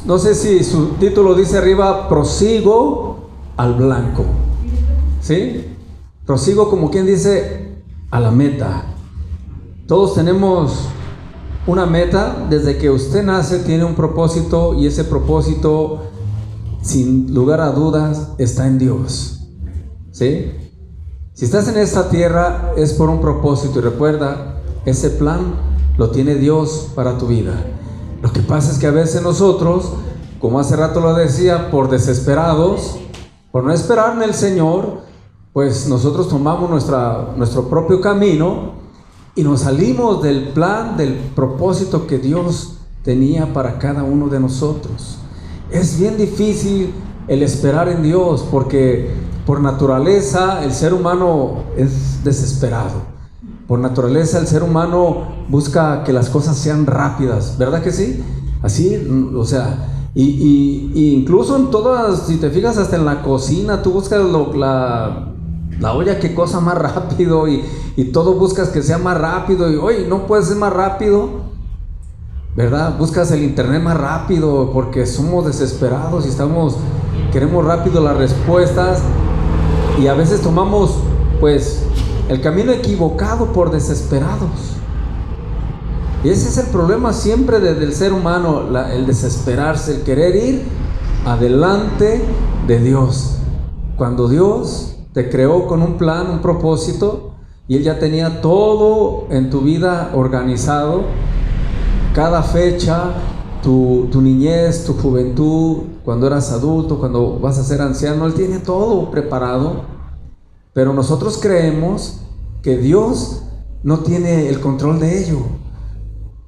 No sé si su título dice arriba, prosigo al blanco. ¿Sí? Prosigo como quien dice a la meta. Todos tenemos una meta. Desde que usted nace tiene un propósito, y ese propósito, sin lugar a dudas, está en Dios. ¿Sí? Si estás en esta tierra es por un propósito, y recuerda, ese plan lo tiene Dios para tu vida. Lo que pasa es que a veces nosotros, como hace rato lo decía, por desesperados, por no esperar en el Señor, pues nosotros tomamos nuestro propio camino y nos salimos del plan, del propósito que Dios tenía para cada uno de nosotros. Es bien difícil el esperar en Dios, porque por naturaleza el ser humano es desesperado. Por naturaleza el ser humano busca que las cosas sean rápidas, ¿verdad que sí? Así, o sea, y incluso en todas, si te fijas, hasta en la cocina, tú buscas la olla que cosa más rápido, y todo buscas que sea más rápido, y oye, no puede ser más rápido, ¿verdad? Buscas el internet más rápido porque somos desesperados y queremos rápido las respuestas, y a veces tomamos pues el camino equivocado por desesperados. Y ese es el problema siempre del ser humano, el desesperarse, el querer ir adelante de Dios, cuando Dios te creó con un plan, un propósito, y Él ya tenía todo en tu vida organizado. Cada fecha, tu niñez, tu juventud, cuando eras adulto, cuando vas a ser anciano, Él tiene todo preparado. Pero nosotros creemos que Dios no tiene el control de ello,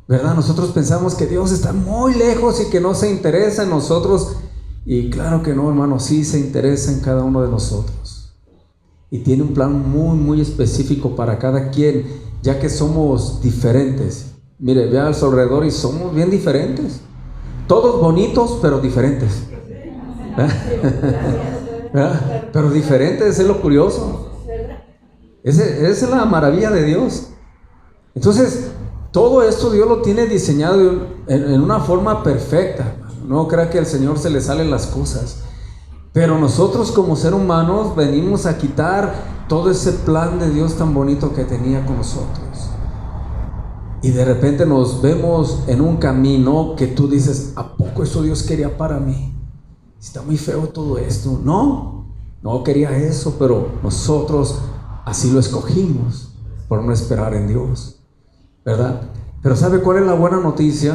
¿verdad? Nosotros pensamos que Dios está muy lejos y que no se interesa en nosotros. Y claro que no, hermano, sí se interesa en cada uno de nosotros. Y tiene un plan muy, muy específico para cada quien, ya que somos diferentes. Mire, vea a su alrededor y somos bien diferentes. Todos bonitos, pero diferentes. ¿Verdad? Pero diferentes, es lo curioso. Esa es la maravilla de Dios. Entonces, todo esto Dios lo tiene diseñado en una forma perfecta. No crea que al Señor se le salen las cosas. Pero nosotros como seres humanos venimos a quitar todo ese plan de Dios tan bonito que tenía con nosotros. Y de repente nos vemos en un camino que tú dices, ¿a poco eso Dios quería para mí? Está muy feo todo esto. No quería eso, pero nosotros así lo escogimos por no esperar en Dios, ¿verdad? Pero ¿sabe cuál es la buena noticia?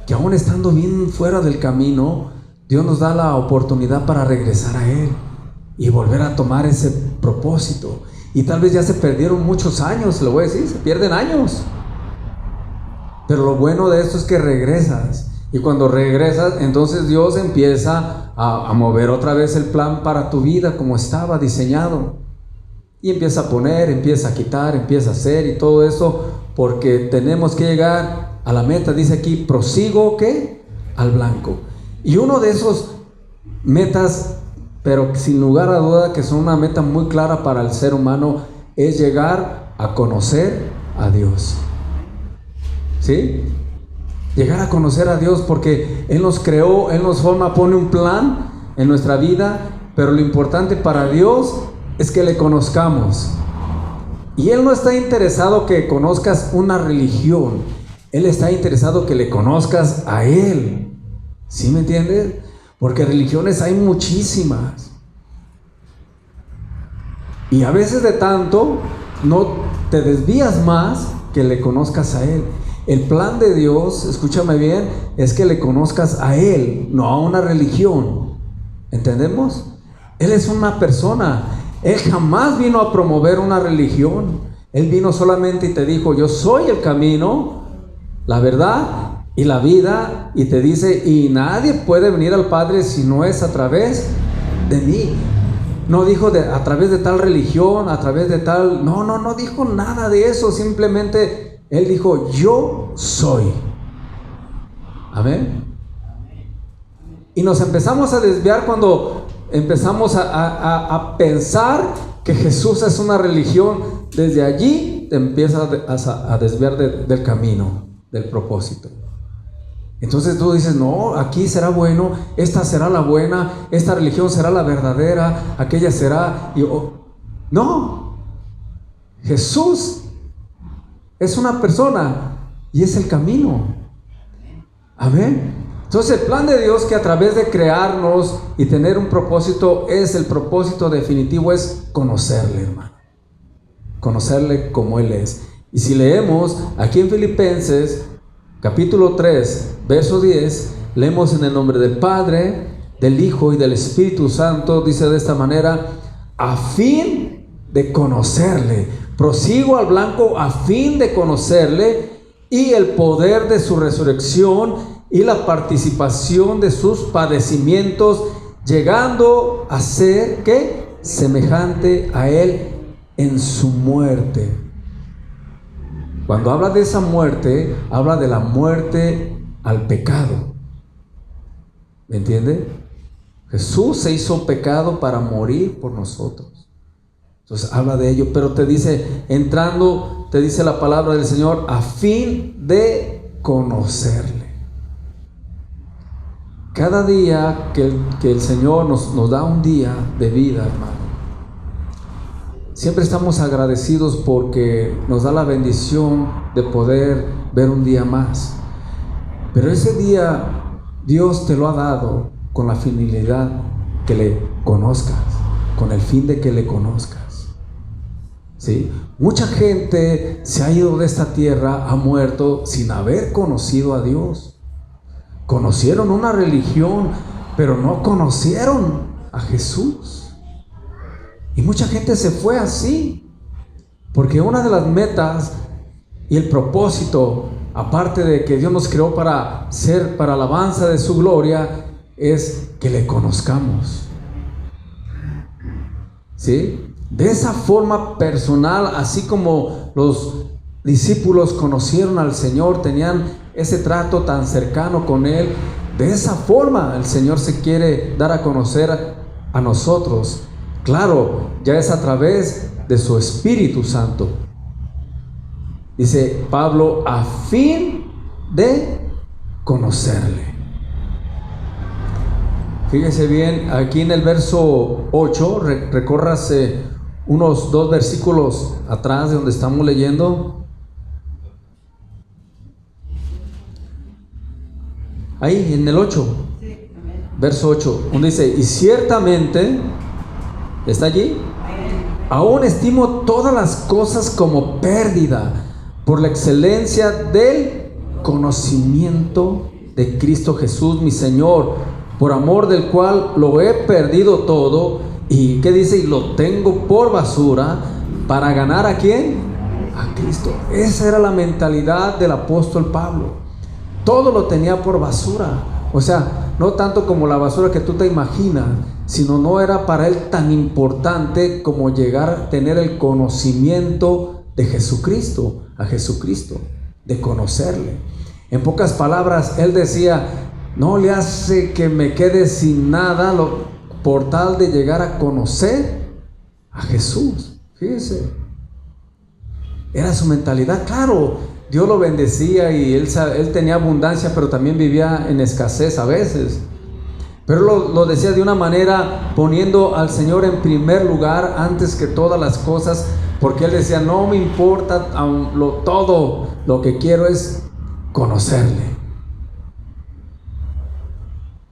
Que aún estando bien fuera del camino, Dios nos da la oportunidad para regresar a Él y volver a tomar ese propósito. Y tal vez ya se perdieron muchos años, le voy a decir, se pierden años. Pero lo bueno de esto es que regresas. Y cuando regresas, entonces Dios empieza a mover otra vez el plan para tu vida como estaba diseñado. Y empieza a poner, empieza a quitar, empieza a hacer y todo eso, porque tenemos que llegar a la meta. Dice aquí, prosigo, ¿qué? Al blanco. Y uno de esos metas, pero sin lugar a duda que son una meta muy clara para el ser humano, es llegar a conocer a Dios. ¿Sí? Llegar a conocer a Dios, porque Él nos creó, Él nos forma, pone un plan en nuestra vida, pero lo importante para Dios es que le conozcamos. Y Él no está interesado que conozcas una religión, Él está interesado que le conozcas a Él. ¿Sí me entiendes? Porque religiones hay muchísimas. Y a veces de tanto, no te desvías más que le conozcas a Él. El plan de Dios, escúchame bien, es que le conozcas a Él, no a una religión. ¿Entendemos? Él es una persona. Él jamás vino a promover una religión. Él vino solamente y te dijo, yo soy el camino, la verdad y la vida. Y te dice, y nadie puede venir al Padre si no es a través de mí. No dijo a través de tal religión, a través de tal... No dijo nada de eso. Simplemente Él dijo, yo soy. Amén. Y nos empezamos a desviar cuando empezamos a pensar que Jesús es una religión. Desde allí te empiezas a desviar del camino, del propósito. Entonces tú dices, no, aquí será bueno, esta será la buena, esta religión será la verdadera, aquella será... No, Jesús es una persona y es el camino. Amén. Entonces el plan de Dios, que a través de crearnos y tener un propósito, es el propósito definitivo, es conocerle, hermano. Conocerle como Él es. Y si leemos aquí en Filipenses capítulo 3 verso 10, leemos: en el nombre del Padre, del Hijo y del Espíritu Santo, dice de esta manera: a fin de conocerle, prosigo al blanco, a fin de conocerle y el poder de su resurrección y la participación de sus padecimientos, llegando a ser, ¿qué? Semejante a Él en su muerte. Cuando habla de esa muerte, habla de la muerte al pecado. ¿Me entiende? Jesús se hizo pecado para morir por nosotros. Entonces habla de ello, pero te dice, entrando, te dice la palabra del Señor, a fin de conocerle. Cada día que el Señor nos da un día de vida, hermano, siempre estamos agradecidos porque nos da la bendición de poder ver un día más. Pero ese día Dios te lo ha dado con la finalidad que le conozcas, con el fin de que le conozcas. ¿Sí? Mucha gente se ha ido de esta tierra, ha muerto sin haber conocido a Dios. Conocieron una religión, pero no conocieron a Jesús. Y mucha gente se fue así, porque una de las metas y el propósito, aparte de que Dios nos creó para ser para alabanza de su gloria, es que le conozcamos. ¿Sí? De esa forma personal, así como los discípulos conocieron al Señor, tenían ese trato tan cercano con Él, de esa forma el Señor se quiere dar a conocer a nosotros. Claro, ya es a través de su Espíritu Santo. Dice Pablo, a fin de conocerle. Fíjese bien, aquí en el verso 8, recórrase unos 2 versículos atrás de donde estamos leyendo. Ahí en el 8, verso 8, donde dice: y ciertamente, ¿está allí? Aún estimo todas las cosas como pérdida por la excelencia del conocimiento de Cristo Jesús mi Señor, por amor del cual lo he perdido todo. ¿Y qué dice? Y lo tengo por basura para ganar ¿a quién? A Cristo. Esa era la mentalidad del apóstol Pablo. Todo lo tenía por basura. O sea, no tanto como la basura que tú te imaginas, sino no era para él tan importante como llegar a tener el conocimiento de Jesucristo, a Jesucristo, de conocerle. En pocas palabras, él decía: no le hace que me quede sin nada por tal de llegar a conocer a Jesús. Fíjese, era su mentalidad. Claro, Dios lo bendecía y él tenía abundancia, pero también vivía en escasez a veces. Pero lo decía de una manera poniendo al Señor en primer lugar antes que todas las cosas, porque él decía: no me importa todo, lo que quiero es conocerle.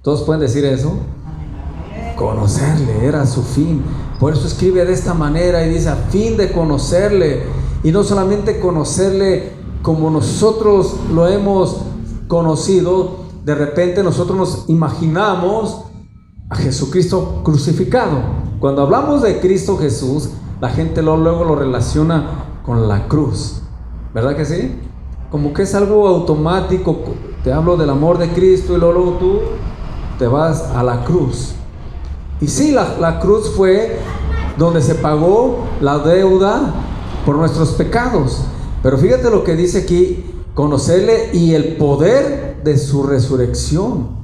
¿Todos pueden decir eso? Conocerle era su fin. Por eso escribe de esta manera y dice: a fin de conocerle. Y no solamente conocerle como nosotros lo hemos conocido. De repente nosotros nos imaginamos a Jesucristo crucificado. Cuando hablamos de Cristo Jesús, la gente luego lo relaciona con la cruz, ¿verdad que sí? Como que es algo automático. Te hablo del amor de Cristo y luego tú te vas a la cruz. Y sí, la cruz fue donde se pagó la deuda por nuestros pecados. Pero fíjate lo que dice aquí: conocerle y el poder de su resurrección.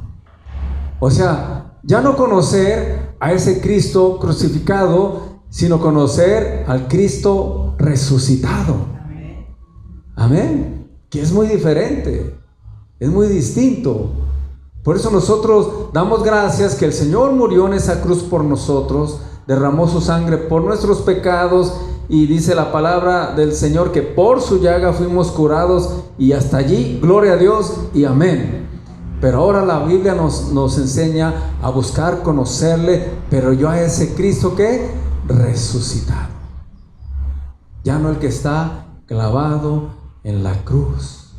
O sea, ya no conocer a ese Cristo crucificado, sino conocer al Cristo resucitado. Amén. Que es muy diferente. Es muy distinto. Por eso nosotros damos gracias que el Señor murió en esa cruz por nosotros, derramó su sangre por nuestros pecados, y dice la palabra del Señor que por su llaga fuimos curados, y hasta allí, gloria a Dios y amén. Pero ahora la Biblia nos enseña a buscar conocerle, pero yo a ese Cristo que resucitado, ya no el que está clavado en la cruz,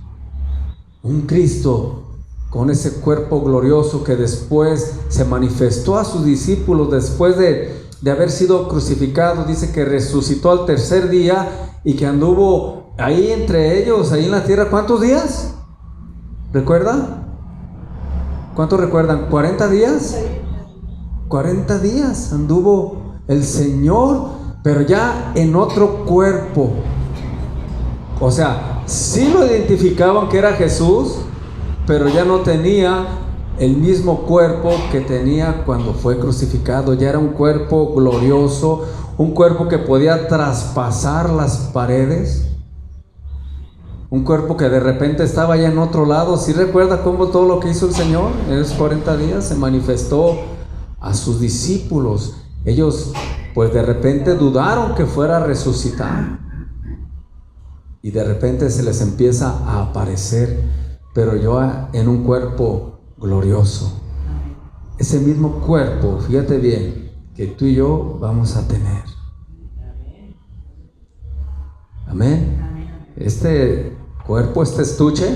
un Cristo con ese cuerpo glorioso que después se manifestó a sus discípulos después de haber sido crucificado. Dice que resucitó al tercer día y que anduvo ahí entre ellos, ahí en la tierra. ¿Cuántos días? ¿Recuerda? ¿Cuántos recuerdan? ¿40 días? 40 días anduvo el Señor, pero ya en otro cuerpo. O sea, sí lo identificaban que era Jesús, pero ya no tenía el mismo cuerpo que tenía cuando fue crucificado. Ya era un cuerpo glorioso, un cuerpo que podía traspasar las paredes, un cuerpo que de repente estaba ya en otro lado. ¿Sí recuerda cómo todo lo que hizo el Señor en esos 40 días? Se manifestó a sus discípulos. Ellos pues de repente dudaron que fuera a resucitar, y de repente se les empieza a aparecer, pero ya en un cuerpo glorioso. Ese mismo cuerpo, fíjate bien, que tú y yo vamos a tener. Amén. Este cuerpo, este estuche,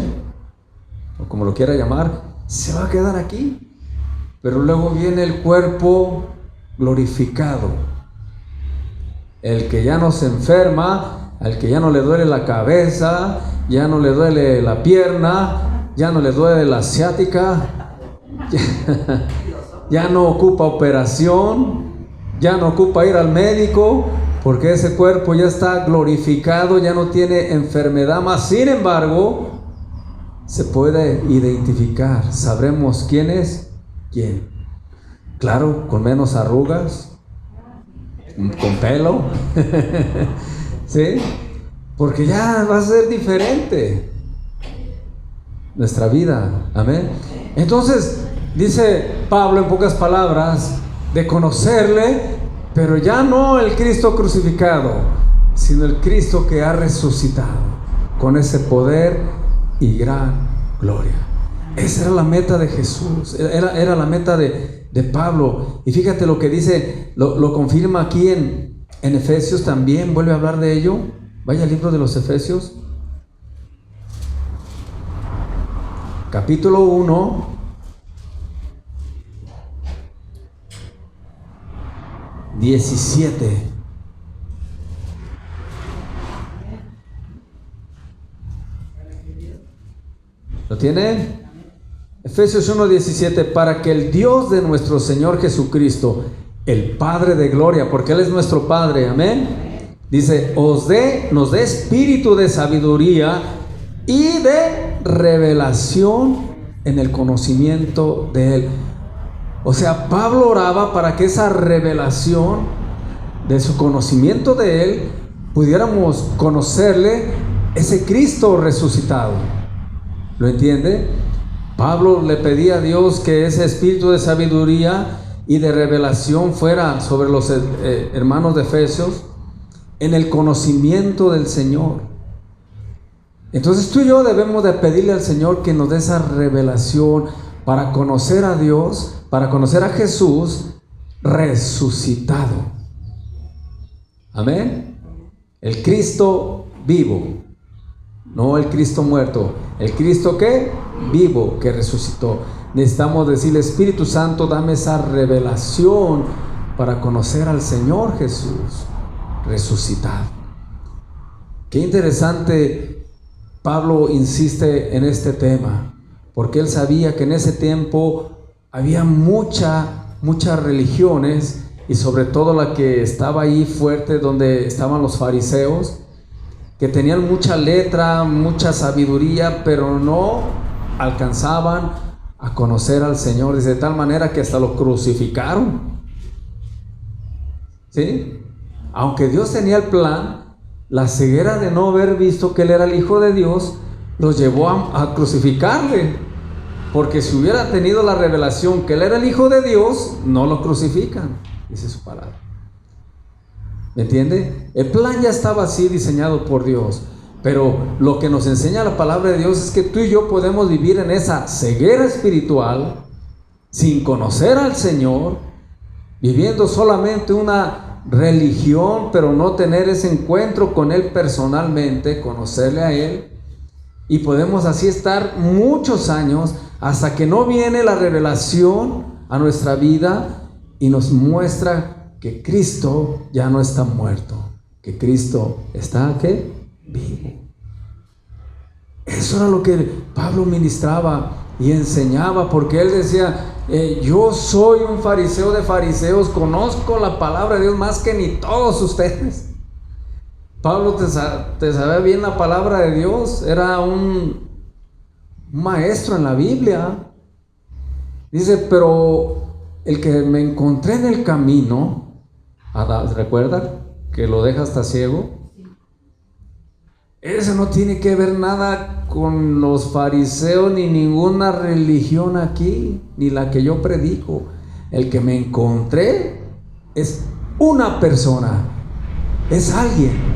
o como lo quiera llamar, se va a quedar aquí, pero luego viene el cuerpo glorificado, el que ya no se enferma, al que ya no le duele la cabeza, ya no le duele la pierna, ya no le duele la ciática, ya no ocupa operación, ya no ocupa ir al médico, porque ese cuerpo ya está glorificado, ya no tiene enfermedad más. Sin embargo, se puede identificar, sabremos quién es quién. Claro, con menos arrugas, con pelo, ¿sí? Porque ya va a ser diferente nuestra vida. Amén. Entonces, dice Pablo en pocas palabras, de conocerle, pero ya no el Cristo crucificado, sino el Cristo que ha resucitado con ese poder y gran gloria. Esa era la meta de Jesús, era la meta de Pablo. Y fíjate lo que dice, lo confirma aquí en Efesios también, vuelve a hablar de ello. Vaya al libro de los Efesios, capítulo 1, (17). ¿Lo tienen? Efesios 1:17, para que el Dios de nuestro Señor Jesucristo, el Padre de gloria, porque Él es nuestro Padre, amén, dice, nos dé espíritu de sabiduría y de revelación en el conocimiento de Él. O sea, Pablo oraba para que esa revelación de su conocimiento de Él, pudiéramos conocerle, ese Cristo resucitado. ¿Lo entiende? Pablo le pedía a Dios que ese espíritu de sabiduría y de revelación fuera sobre los hermanos de Efesios en el conocimiento del Señor. Entonces tú y yo debemos de pedirle al Señor que nos dé esa revelación para conocer a Dios, para conocer a Jesús resucitado. Amén. El Cristo vivo, no el Cristo muerto. El Cristo que vivo, que resucitó. Necesitamos decirle, Espíritu Santo, dame esa revelación para conocer al Señor Jesús resucitado. Qué interesante, Pablo insiste en este tema, porque él sabía que en ese tiempo había muchas religiones, y sobre todo la que estaba ahí fuerte, donde estaban los fariseos, que tenían mucha letra, mucha sabiduría, pero no alcanzaban a conocer al Señor, de tal manera que hasta lo crucificaron. ¿Sí? Aunque Dios tenía el plan, la ceguera de no haber visto que Él era el Hijo de Dios, los llevó a crucificarle, porque si hubiera tenido la revelación que él era el Hijo de Dios, no lo crucifican, dice su palabra. ¿Me entiende? El plan ya estaba así diseñado por Dios, pero lo que nos enseña la palabra de Dios es que tú y yo podemos vivir en esa ceguera espiritual, sin conocer al Señor, viviendo solamente una religión, pero no tener ese encuentro con Él personalmente, conocerle a Él. Y podemos así estar muchos años hasta que no viene la revelación a nuestra vida y nos muestra que Cristo ya no está muerto, que Cristo está ¿qué? Vivo. Eso era lo que Pablo ministraba y enseñaba, porque él decía, yo soy un fariseo de fariseos, conozco la palabra de Dios más que ni todos ustedes. Pablo te sabía bien la palabra de Dios, era un maestro en la Biblia. Dice, pero el que me encontré en el camino, ¿recuerda que lo deja hasta ciego? Eso no tiene que ver nada con los fariseos ni ninguna religión aquí, ni la que yo predico. El que me encontré es una persona, es alguien.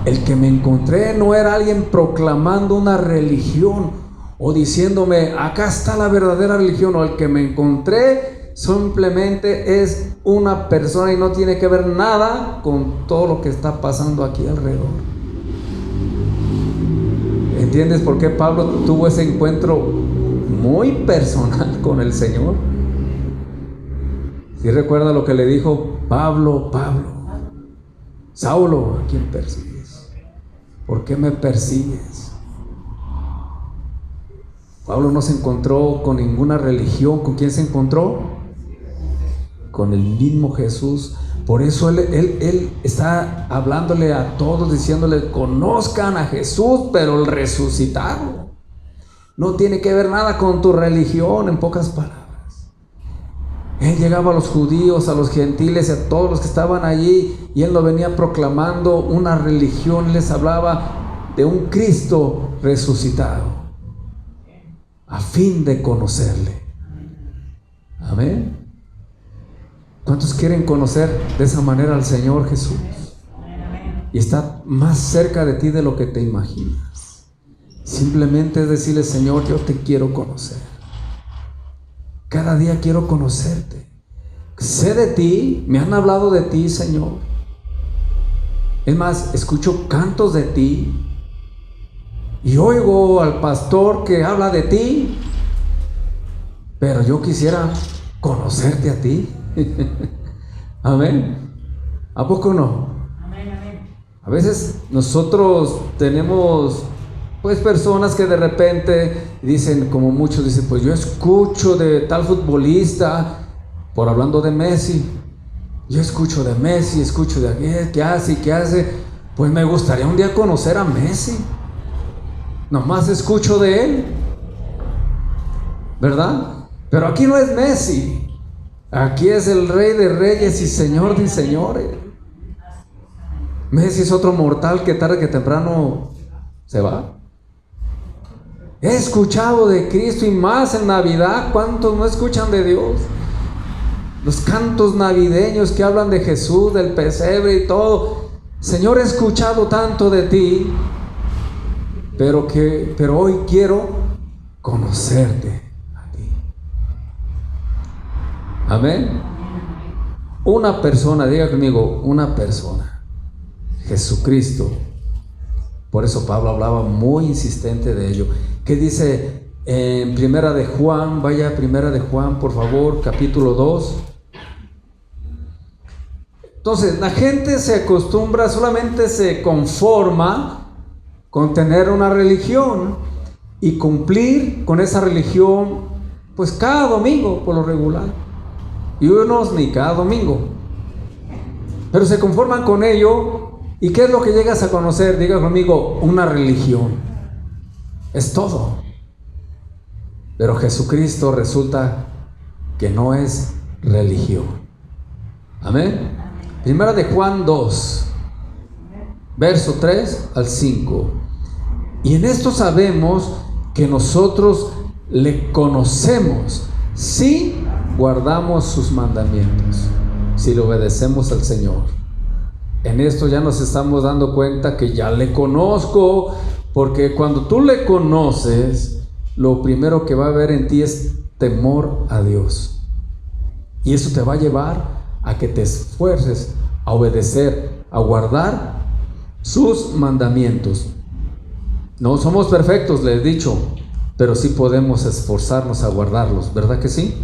El que me encontré no era alguien proclamando una religión o diciéndome, acá está la verdadera religión. O el que me encontré simplemente es una persona y no tiene que ver nada con todo lo que está pasando aquí alrededor. ¿Entiendes por qué Pablo tuvo ese encuentro muy personal con el Señor? ¿Sí recuerda lo que le dijo? Pablo, Pablo, Saulo, ¿a quién persigues? ¿Por qué me persigues? Pablo no se encontró con ninguna religión. ¿Con quién se encontró? Con el mismo Jesús. Por eso él está hablándole a todos, diciéndole, conozcan a Jesús, pero el resucitado. No tiene que ver nada con tu religión, en pocas palabras. Él llegaba a los judíos, a los gentiles, a todos los que estaban allí, y él no venía proclamando una religión, les hablaba de un Cristo resucitado, a fin de conocerle. Amén. ¿Cuántos quieren conocer de esa manera al Señor Jesús? Y está más cerca de ti de lo que te imaginas. Simplemente es decirle, Señor, yo te quiero conocer. Cada día quiero conocerte. Sé de ti, me han hablado de ti, Señor. Es más, escucho cantos de ti y oigo al pastor que habla de ti, pero yo quisiera conocerte a ti. Amén. ¿A poco no? Amén, amén. A veces nosotros tenemos pues personas que de repente dicen, como muchos dicen, pues yo escucho de tal futbolista, por hablando de Messi, yo escucho de Messi, escucho de aquel, ¿qué hace y qué hace? Pues me gustaría un día conocer a Messi. Nomás escucho de él, ¿verdad? Pero aquí no es Messi, aquí es el Rey de Reyes y Señor de Señores. Messi es otro mortal que tarde que temprano se va. He escuchado de Cristo, y más en Navidad. ¿Cuántos no escuchan de Dios? Los cantos navideños que hablan de Jesús, del pesebre y todo. Señor, he escuchado tanto de ti, pero hoy quiero conocerte a ti. Amén. Una persona, diga conmigo, una persona, Jesucristo. Por eso Pablo hablaba muy insistente de ello. ¿Qué dice en Primera de Juan? Vaya a Primera de Juan, por favor, capítulo 2. Entonces, la gente se acostumbra, solamente se conforma con tener una religión y cumplir con esa religión, pues cada domingo por lo regular. Y unos ni cada domingo. Pero se conforman con ello. ¿Y qué es lo que llegas a conocer? Diga conmigo, una religión. Es todo. Pero Jesucristo resulta que no es religión. Amén. Primera de Juan 2, verso 3 al 5. Y en esto sabemos que nosotros le conocemos si guardamos sus mandamientos, si le obedecemos al Señor. En esto ya nos estamos dando cuenta que ya le conozco, porque cuando tú le conoces, lo primero que va a haber en ti es temor a Dios. Y eso te va a llevar a que te esfuerces a obedecer, a guardar sus mandamientos. No somos perfectos, les he dicho, pero sí podemos esforzarnos a guardarlos, ¿verdad que sí?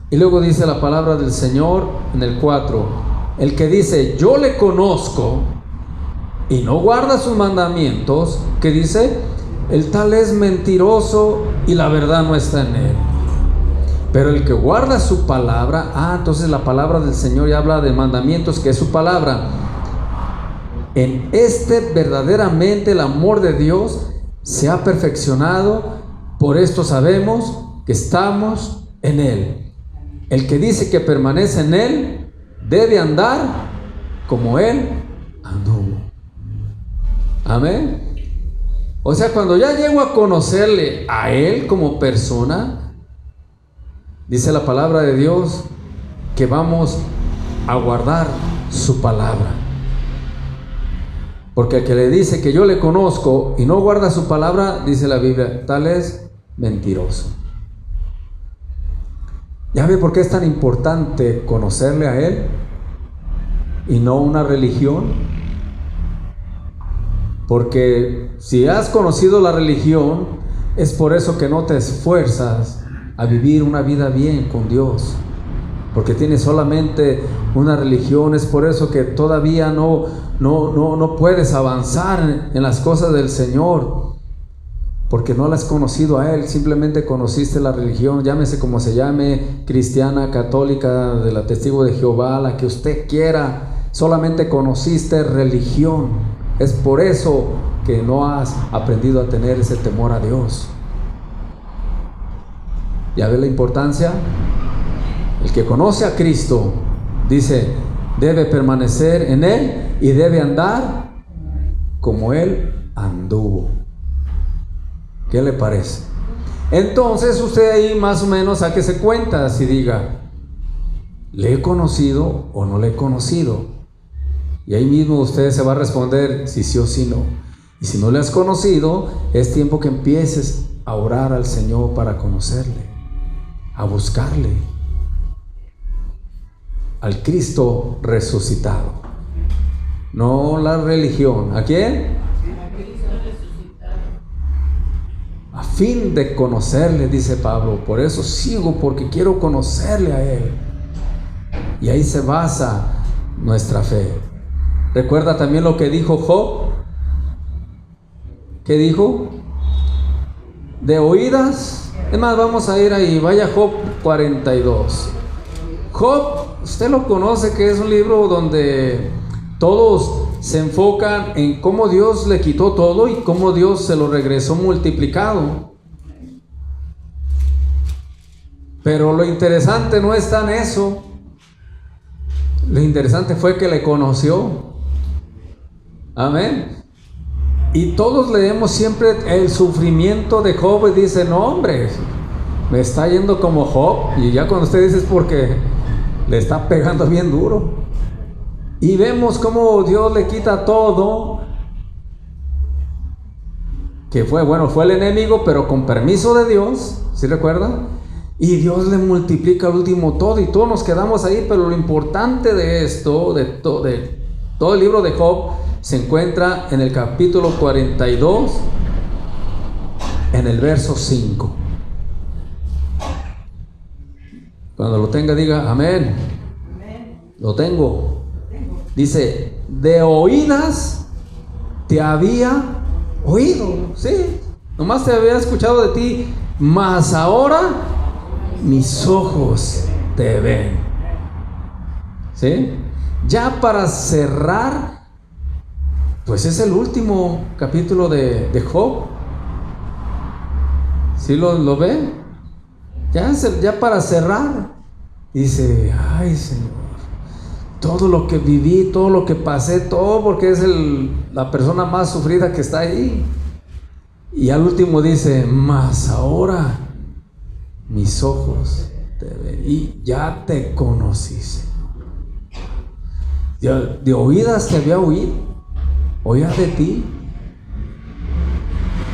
Y luego dice la palabra del Señor en el 4, el que dice yo le conozco y no guarda sus mandamientos, ¿qué dice? El tal es mentiroso y la verdad no está en él. Pero el que guarda su palabra, entonces la palabra del Señor ya habla de mandamientos, que es su palabra. En este verdaderamente el amor de Dios se ha perfeccionado, por esto sabemos que estamos en Él. El que dice que permanece en Él debe andar como Él anduvo. Amén. O sea, cuando ya llego a conocerle a Él como persona, dice la palabra de Dios que vamos a guardar su palabra. Porque el que le dice que yo le conozco y no guarda su palabra, dice la Biblia, tal es mentiroso. ¿Ya ve por qué es tan importante conocerle a Él y no una religión? Porque si has conocido la religión, es por eso que no te esfuerzas a vivir una vida bien con Dios. Porque tienes solamente una religión, es por eso que todavía no puedes avanzar en las cosas del Señor. Porque no la has conocido a Él, simplemente conociste la religión, llámese como se llame, cristiana, católica, de la Testigo de Jehová, la que usted quiera, solamente conociste religión. Es por eso que no has aprendido a tener ese temor a Dios. ¿Ya ve la importancia? El que conoce a Cristo, dice, debe permanecer en Él y debe andar como Él anduvo. ¿Qué le parece? Entonces usted ahí más o menos sáquese cuentas y diga, ¿le he conocido o no le he conocido? Y ahí mismo usted se va a responder si sí o si no. Y si no le has conocido, es tiempo que empieces a orar al Señor para conocerle, a buscarle, al Cristo resucitado, no la religión. ¿A quién? A fin de conocerle, dice Pablo. Por eso sigo, porque quiero conocerle a Él. Y ahí se basa nuestra fe. ¿Recuerda también lo que dijo Job? ¿Qué dijo? De oídas. Es más, vamos a ir ahí. Vaya Job 42. Job, usted lo conoce, que es un libro donde todos se enfocan en cómo Dios le quitó todo y cómo Dios se lo regresó multiplicado. Pero lo interesante no está en eso. Lo interesante fue que le conoció. Amén. Y todos leemos siempre el sufrimiento de Job y dicen, no hombre, me está yendo como Job. Y ya cuando usted dice es porque le está pegando bien duro. Y vemos cómo Dios le quita todo, que fue el enemigo, pero con permiso de Dios, ¿sí recuerdan? Y Dios le multiplica al último todo, y todos nos quedamos ahí. Pero lo importante de esto, de todo el libro de Job, se encuentra en el capítulo 42, en el verso 5. Cuando lo tenga, diga amén. Lo tengo. Dice, de oídas te había oído, ¿sí? Nomás te había escuchado de ti, mas ahora mis ojos te ven. ¿Sí? Ya para cerrar, pues es el último capítulo de Job. ¿Sí lo ve? Ya para cerrar, dice, ay Señor, todo lo que viví, todo lo que pasé, todo porque es la persona más sufrida que está ahí. Y al último dice, mas ahora mis ojos te ven y ya te conocí, Señor. De oídas te había oído, oía de ti.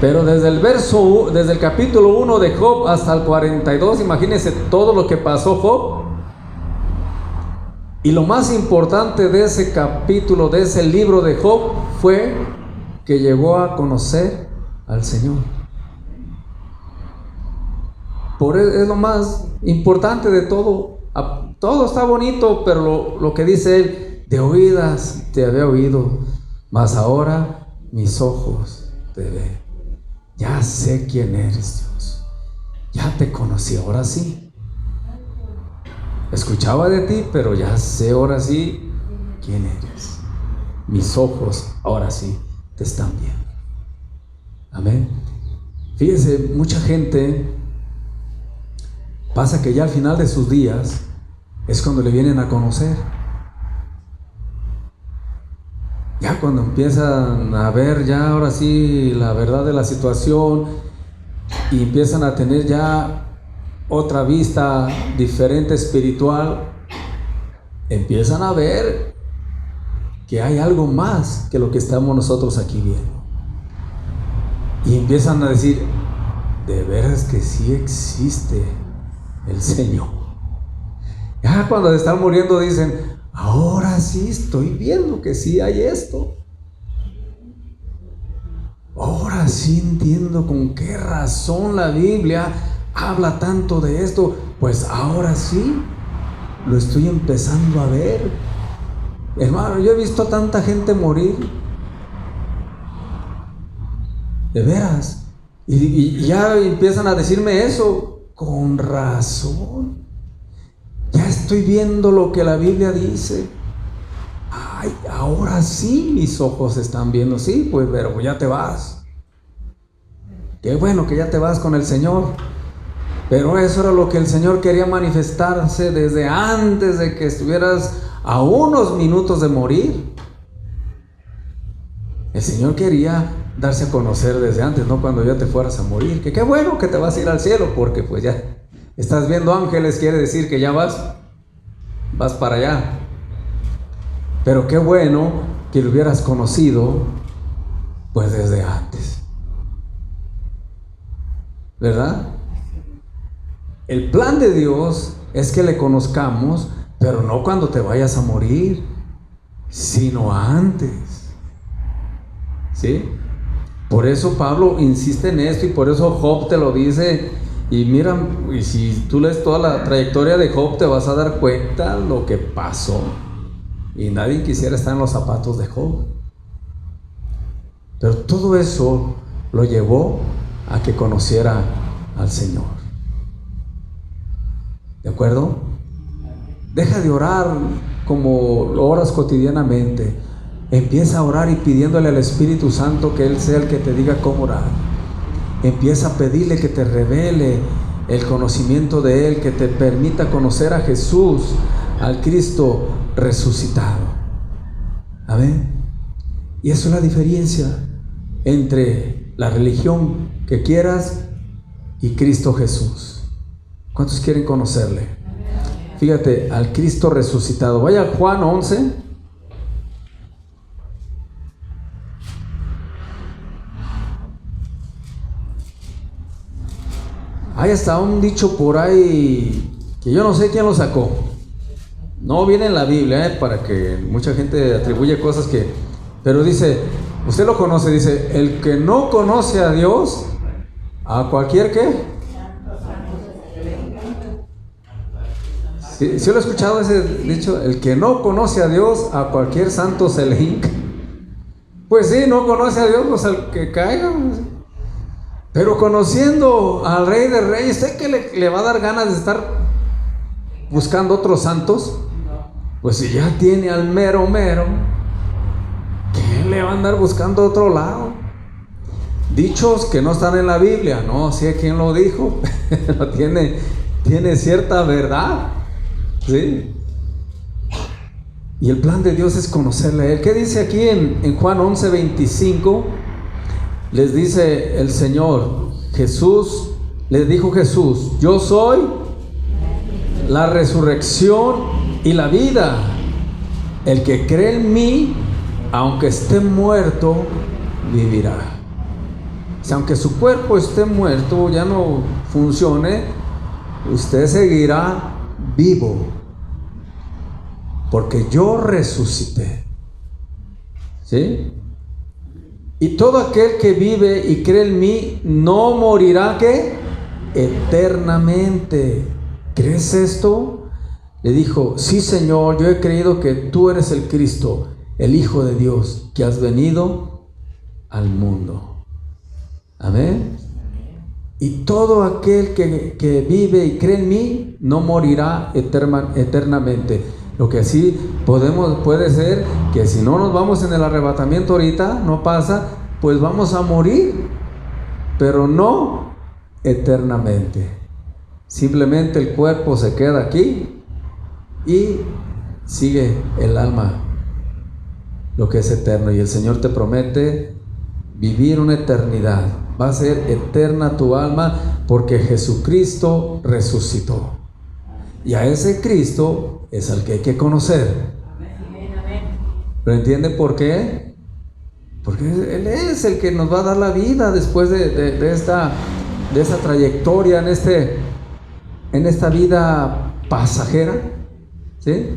Pero desde el capítulo 1 de Job hasta el 42, imagínense todo lo que pasó Job. Y lo más importante de ese capítulo, de ese libro de Job, fue que llegó a conocer al Señor. Es lo más importante de todo. Todo está bonito, pero lo que dice él, de oídas te había oído, mas ahora mis ojos te ven. Ya sé quién eres, Dios. Ya te conocí, ahora sí. Escuchaba de ti, pero ya sé ahora sí quién eres. Mis ojos ahora sí te están viendo. Amén. Fíjense, mucha gente pasa que ya al final de sus días es cuando le vienen a conocer. Ya cuando empiezan a ver ya ahora sí la verdad de la situación y empiezan a tener ya otra vista diferente espiritual, empiezan a ver que hay algo más que lo que estamos nosotros aquí viendo. Y empiezan a decir, de veras que sí existe el Señor. Ya cuando se están muriendo dicen, ahora sí estoy viendo que sí hay esto. Ahora sí entiendo con qué razón la Biblia habla tanto de esto. Pues ahora sí lo estoy empezando a ver. Hermano, yo he visto a tanta gente morir. De veras. Y ya empiezan a decirme eso. Con razón. Ya estoy viendo lo que la Biblia dice. Ay, ahora sí mis ojos están viendo. Sí, pues, pero ya te vas. Qué bueno que ya te vas con el Señor. Pero eso era lo que el Señor quería manifestarse desde antes de que estuvieras a unos minutos de morir. El Señor quería darse a conocer desde antes, no cuando ya te fueras a morir. Que qué bueno que te vas a ir al cielo, porque pues ya estás viendo ángeles, quiere decir que ya vas para allá. Pero qué bueno que lo hubieras conocido pues desde antes, ¿verdad? El plan de Dios es que le conozcamos, pero no cuando te vayas a morir, sino antes. ¿Sí? Por eso Pablo insiste en esto y por eso Job te lo dice. Y mira, y si tú lees toda la trayectoria de Job te vas a dar cuenta lo que pasó. Y nadie quisiera estar en los zapatos de Job. Pero todo eso lo llevó a que conociera al Señor. ¿De acuerdo? Deja de orar como lo oras cotidianamente. Empieza a orar y pidiéndole al Espíritu Santo que Él sea el que te diga cómo orar. Empieza a pedirle que te revele el conocimiento de Él, que te permita conocer a Jesús, al Cristo resucitado. Amén. Y eso es la diferencia entre la religión que quieras y Cristo Jesús. ¿Cuántos quieren conocerle? Fíjate, al Cristo resucitado. Vaya a Juan 11. Hay hasta un dicho por ahí que yo no sé quién lo sacó. No viene en la Biblia, para que mucha gente atribuye cosas que... Pero dice, usted lo conoce, dice, el que no conoce a Dios, ¿a cualquier qué? ¿Sí lo he escuchado ese dicho? El que no conoce a Dios, a cualquier santo se le hinca. Pues sí, no conoce a Dios, pues al que caiga. Pero conociendo al Rey de Reyes, ¿usted que le va a dar ganas de estar buscando otros santos? Pues si ya tiene al mero, ¿qué le va a andar buscando a otro lado? Dichos que no están en la Biblia, no sé quién lo dijo, pero tiene cierta verdad, ¿sí? Y el plan de Dios es conocerle a Él. ¿Qué dice aquí en Juan 11:25? les dice el Señor, Jesús, les dijo Jesús, yo soy la resurrección y la vida. El que cree en mí, aunque esté muerto, vivirá. Si aunque su cuerpo esté muerto, ya no funcione, usted seguirá vivo, porque yo resucité. ¿Sí? Y todo aquel que vive y cree en mí no morirá, ¿qué? Eternamente. ¿Crees esto? Le dijo, sí, Señor, yo he creído que tú eres el Cristo, el Hijo de Dios, que has venido al mundo. Amén. Y todo aquel que vive y cree en mí no morirá eternamente. Lo que sí puede ser que si no nos vamos en el arrebatamiento ahorita, no pasa, pues vamos a morir, pero no eternamente. Simplemente el cuerpo se queda aquí y sigue el alma, lo que es eterno. Y el Señor te promete vivir una eternidad. Va a ser eterna tu alma porque Jesucristo resucitó. Y a ese Cristo es al que hay que conocer. ¿Pero entiende por qué? Porque Él es el que nos va a dar la vida después de esta trayectoria en esta vida pasajera, ¿sí?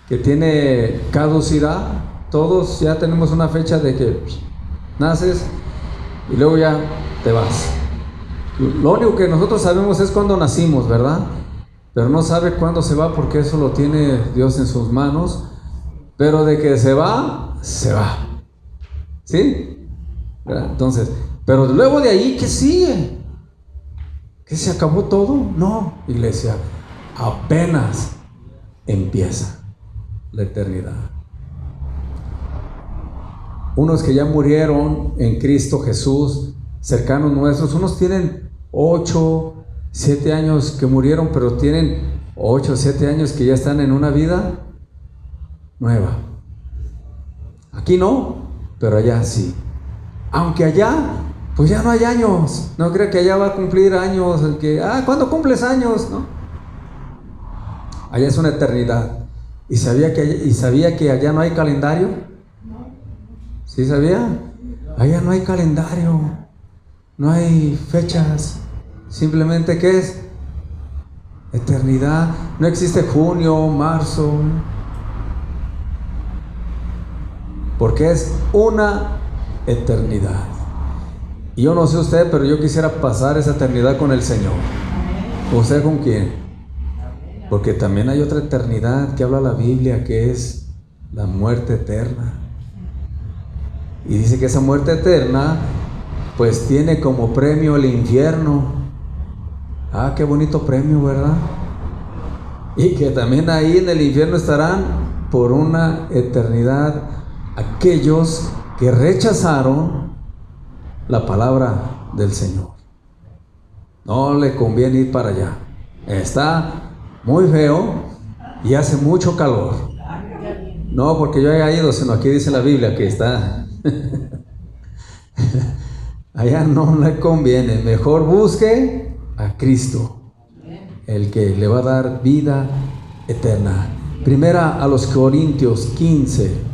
Que tiene caducidad. Todos ya tenemos una fecha de que naces y luego ya te vas. Lo único que nosotros sabemos es cuándo nacimos, ¿verdad? Pero no sabe cuándo se va, porque eso lo tiene Dios en sus manos. Pero de que se va, se va. ¿Sí? ¿Verdad? Entonces, pero luego de ahí, ¿qué sigue? ¿Que se acabó todo? No, iglesia, apenas empieza la eternidad. Unos que ya murieron en Cristo Jesús, cercanos nuestros, unos tienen 8, 7 años que murieron, pero tienen 8, 7 años que ya están en una vida nueva. Aquí no, pero allá sí. Aunque allá, pues ya no hay años. No creo que allá va a cumplir años. ¿Cuándo cumples años? ¿No? Allá es una eternidad. ¿Y sabía que allá no hay calendario? ¿Sí sabía? Allá no hay calendario, no hay fechas. Simplemente, ¿qué es? Eternidad. No existe junio, marzo, porque es una eternidad. Y yo no sé usted, pero yo quisiera pasar esa eternidad con el Señor. ¿Usted con quién? Porque también hay otra eternidad que habla la Biblia, que es la muerte eterna. Y dice que esa muerte eterna pues tiene como premio el infierno. Qué bonito premio, ¿verdad? Y que también ahí en el infierno estarán por una eternidad aquellos que rechazaron la palabra del Señor. No le conviene ir para allá. Está muy feo y hace mucho calor. No porque yo haya ido, sino aquí dice la Biblia que está allá no le conviene. Mejor busque a Cristo, el que le va a dar vida eterna. Primera a los Corintios 15.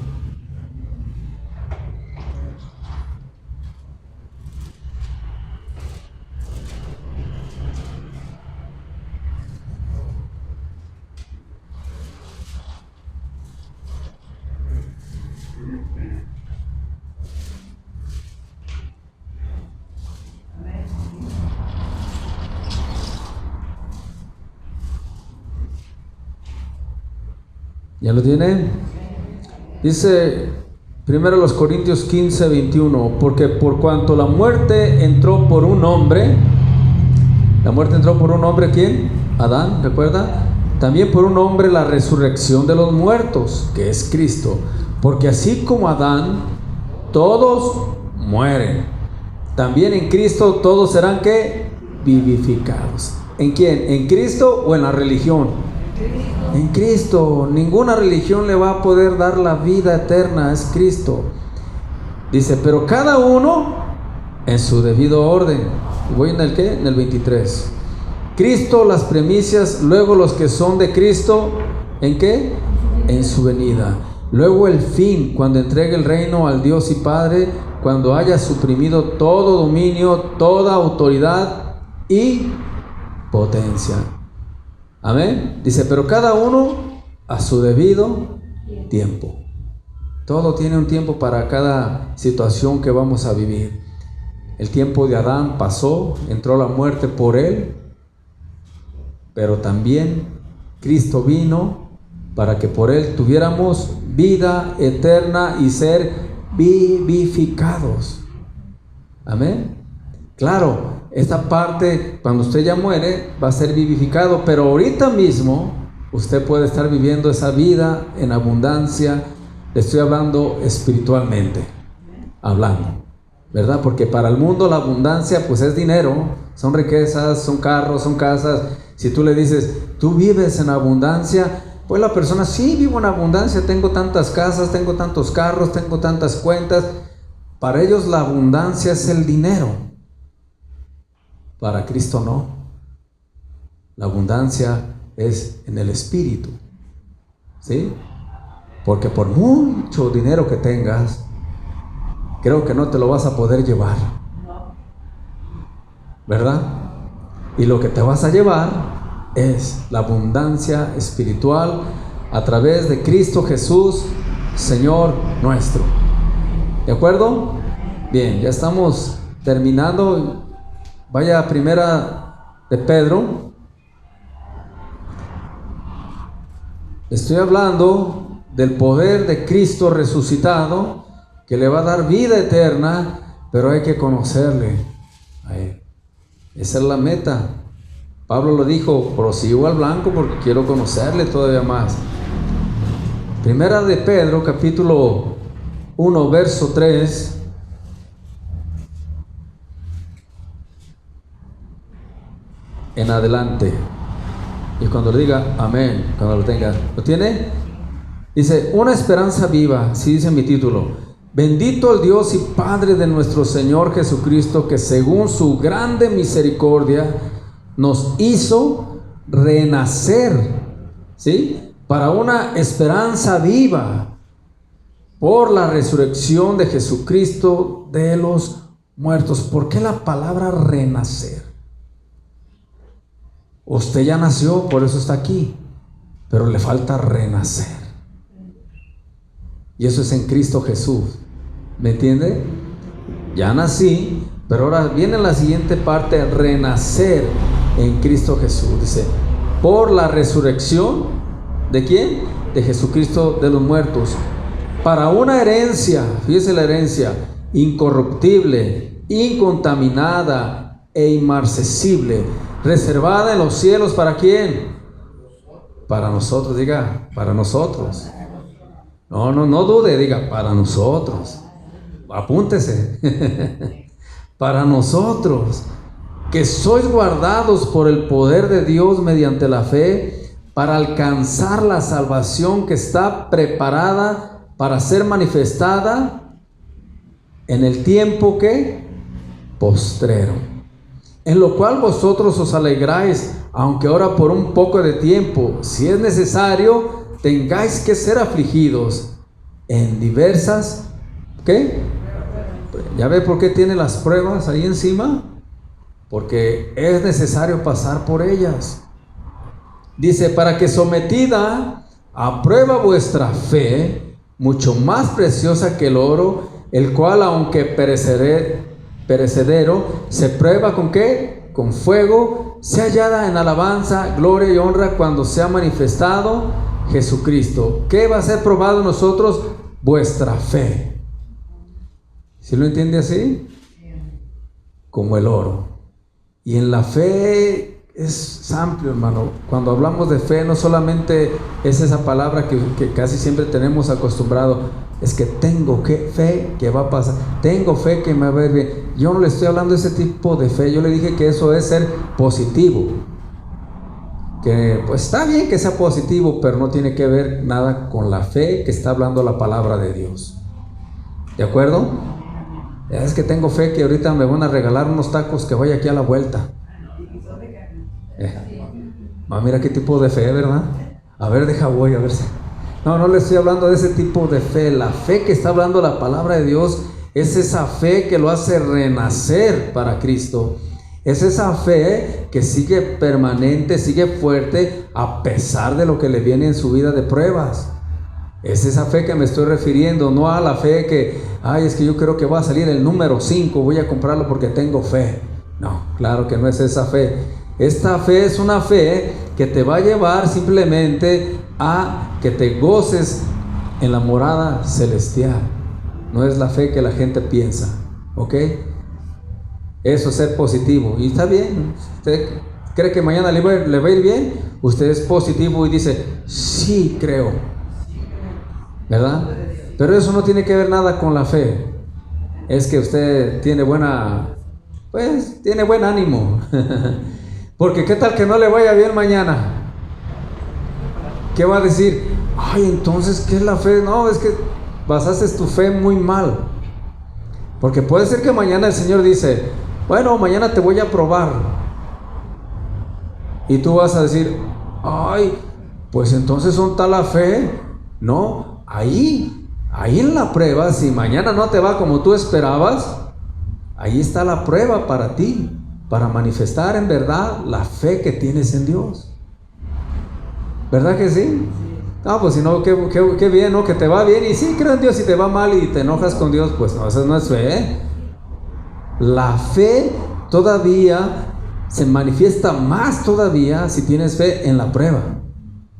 ¿Ya lo tiene? Dice primero los Corintios 15, 21, porque por cuanto la muerte entró por un hombre, ¿quién? Adán, ¿recuerda? También por un hombre la resurrección de los muertos, que es Cristo, porque así como Adán, todos mueren, también en Cristo todos serán, ¿qué? Vivificados. ¿En quién? ¿En Cristo o en la religión? En Cristo. Ninguna religión le va a poder dar la vida eterna, es Cristo. Dice, pero cada uno en su debido orden. ¿Voy en el qué? En el 23. Cristo las premisas, luego los que son de Cristo, ¿en qué? En su venida. Luego el fin, cuando entregue el reino al Dios y Padre, cuando haya suprimido todo dominio, toda autoridad y potencia. Amén. Dice, pero cada uno a su debido tiempo. Todo tiene un tiempo para cada situación que vamos a vivir. El tiempo de Adán pasó, entró la muerte por él, pero también Cristo vino para que por él tuviéramos vida eterna y ser vivificados. Amén. Claro, esta parte, cuando usted ya muere, va a ser vivificado, pero ahorita mismo usted puede estar viviendo esa vida en abundancia. Le estoy hablando espiritualmente, hablando, ¿verdad? Porque para el mundo la abundancia pues es dinero, son riquezas, son carros, son casas. Si tú le dices, tú vives en abundancia, pues la persona, sí, vivo en abundancia, tengo tantas casas, tengo tantos carros, tengo tantas cuentas. Para ellos la abundancia es el dinero. Para Cristo no. La abundancia es en el espíritu, ¿sí? Porque por mucho dinero que tengas, creo que no te lo vas a poder llevar, ¿verdad? Y lo que te vas a llevar es la abundancia espiritual a través de Cristo Jesús, Señor nuestro. ¿De acuerdo? Bien, ya estamos terminando. Vaya a Primera de Pedro. Estoy hablando del poder de Cristo resucitado, que le va a dar vida eterna, pero hay que conocerle a Él. Esa es la meta. Pablo lo dijo, prosigo al blanco porque quiero conocerle todavía más. Primera de Pedro, capítulo 1, verso 3. En adelante. Y cuando le diga amén, cuando lo tenga, ¿lo tiene? Dice, una esperanza viva, así dice mi título. Bendito el Dios y Padre de nuestro Señor Jesucristo, que según su grande misericordia nos hizo renacer, ¿sí? Para una esperanza viva por la resurrección de Jesucristo de los muertos. ¿Por qué la palabra renacer? Usted ya nació, por eso está aquí, pero le falta renacer. Y eso es en Cristo Jesús. ¿Me entiende? Ya nací, pero ahora viene la siguiente parte, renacer en Cristo Jesús. Dice, por la resurrección, ¿de quién? De Jesucristo de los muertos. Para una herencia, fíjese la herencia, incorruptible, incontaminada e inmarcesible, reservada en los cielos, ¿para quién? Para nosotros, diga, para nosotros. No dude, diga, para nosotros. Apúntese. Para nosotros, que sois guardados por el poder de Dios mediante la fe, para alcanzar la salvación que está preparada para ser manifestada en el tiempo que postrero. En lo cual vosotros os alegráis, aunque ahora por un poco de tiempo, si es necesario, tengáis que ser afligidos en diversas, ¿qué? ¿Ya ve por qué tiene las pruebas ahí encima? Porque es necesario pasar por ellas. Dice, para que sometida a prueba vuestra fe, mucho más preciosa que el oro, el cual aunque perecedero, se prueba ¿con qué? Con fuego, sea hallada en alabanza, gloria y honra cuando sea manifestado Jesucristo. ¿Qué va a ser probado en nosotros? Vuestra fe. ¿Sí lo entiende así? Como el oro. Y en la fe es amplio, hermano. Cuando hablamos de fe, no solamente es esa palabra que casi siempre tenemos acostumbrado. Es que tengo fe que va a pasar. Tengo fe que me va a ir bien. Yo no le estoy hablando de ese tipo de fe. Yo le dije que eso es ser positivo. Que pues está bien que sea positivo, pero no tiene que ver nada con la fe que está hablando la palabra de Dios. ¿De acuerdo? Es que tengo fe que ahorita me van a regalar unos tacos que voy aquí a la vuelta. Mira qué tipo de fe, ¿verdad? A ver, voy a ver si... No le estoy hablando de ese tipo de fe. La fe que está hablando la palabra de Dios es esa fe que lo hace renacer para Cristo. Es esa fe que sigue permanente, sigue fuerte a pesar de lo que le viene en su vida de pruebas. Es esa fe que me estoy refiriendo, no a la fe que, es que yo creo que va a salir el número 5, voy a comprarlo porque tengo fe. No, claro que no es esa fe. Esta fe es una fe que te va a llevar simplemente a que te goces en la morada celestial. No es la fe que la gente piensa, ¿ok? Eso es ser positivo. Y está bien. Usted cree que mañana le va a ir bien. Usted es positivo y dice, sí creo, ¿verdad? Pero eso no tiene que ver nada con la fe. Es que usted tiene buen ánimo. Porque qué tal que no le vaya bien mañana. ¿Qué va a decir? Entonces, ¿qué es la fe? No, es que basaste tu fe muy mal. Porque puede ser que mañana el Señor dice, bueno, mañana te voy a probar. Y tú vas a decir, pues entonces son tal la fe. No, ahí en la prueba, si mañana no te va como tú esperabas, ahí está la prueba para ti, para manifestar en verdad la fe que tienes en Dios. ¿Verdad que sí? Pues si no, qué bien, ¿no? Que te va bien y sí, creo en Dios. Si te va mal y te enojas con Dios, pues no, eso no es fe. La fe todavía se manifiesta más todavía si tienes fe en la prueba,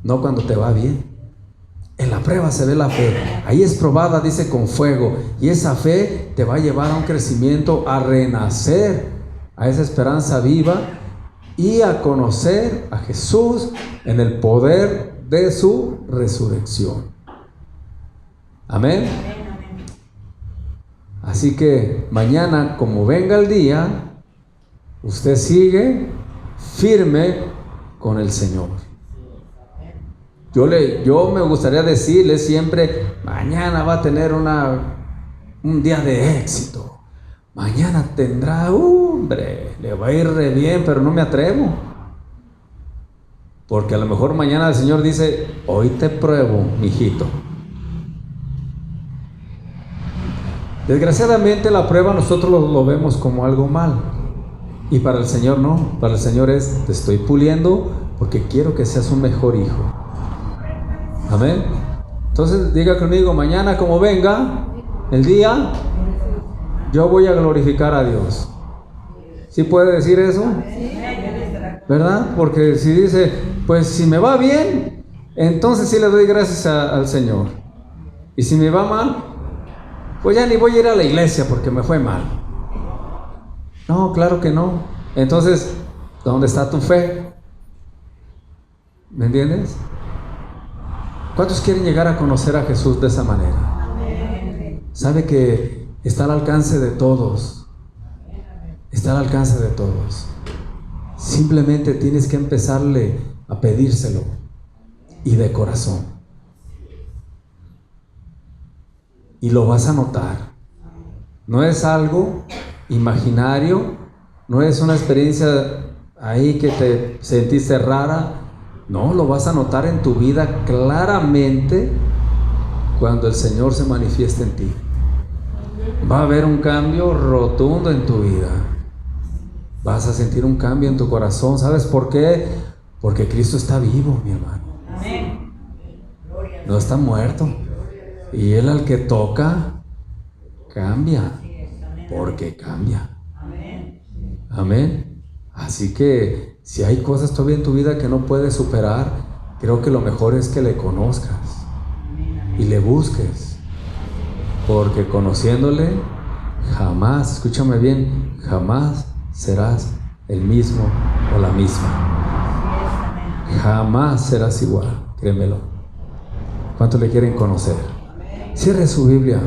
no cuando te va bien. En la prueba se ve la fe. Ahí es probada, dice, con fuego. Y esa fe te va a llevar a un crecimiento, a renacer, a esa esperanza viva y a conocer a Jesús en el poder de su resurrección. Amén. Así que mañana, como venga el día, usted sigue firme con el Señor. Yo me gustaría decirle siempre, mañana va a tener un día de éxito. Mañana tendrá, le va a ir re bien, pero no me atrevo. Porque a lo mejor mañana el Señor dice, hoy te pruebo, mijito. Desgraciadamente la prueba nosotros lo vemos como algo mal. Y para el Señor no. Para el Señor es, te estoy puliendo porque quiero que seas un mejor hijo. Amén. Entonces diga conmigo, mañana como venga el día, yo voy a glorificar a Dios. ¿Sí puede decir eso? ¿Verdad? Porque si dice, pues si me va bien, entonces sí le doy gracias al Señor. Y si me va mal, pues ya ni voy a ir a la iglesia porque me fue mal. No, claro que no. Entonces, ¿dónde está tu fe? ¿Me entiendes? ¿Cuántos quieren llegar a conocer a Jesús de esa manera? Sabe que está al alcance de todos. Está al alcance de todos. Simplemente tienes que empezarle a pedírselo y de corazón. Y lo vas a notar. No es algo imaginario, no es una experiencia ahí que te sentiste rara. No, lo vas a notar en tu vida claramente cuando el Señor se manifieste en ti. Va a haber un cambio rotundo en tu vida. Vas a sentir un cambio en tu corazón. ¿Sabes por qué? Porque Cristo está vivo, mi hermano. No está muerto. Y Él al que toca, cambia. Porque cambia. Amén. Así que si hay cosas todavía en tu vida que no puedes superar, creo que lo mejor es que le conozcas y le busques. Porque conociéndole, jamás, escúchame bien, jamás serás el mismo o la misma. Jamás serás igual, créemelo. ¿Cuántos le quieren conocer? Cierre su Biblia.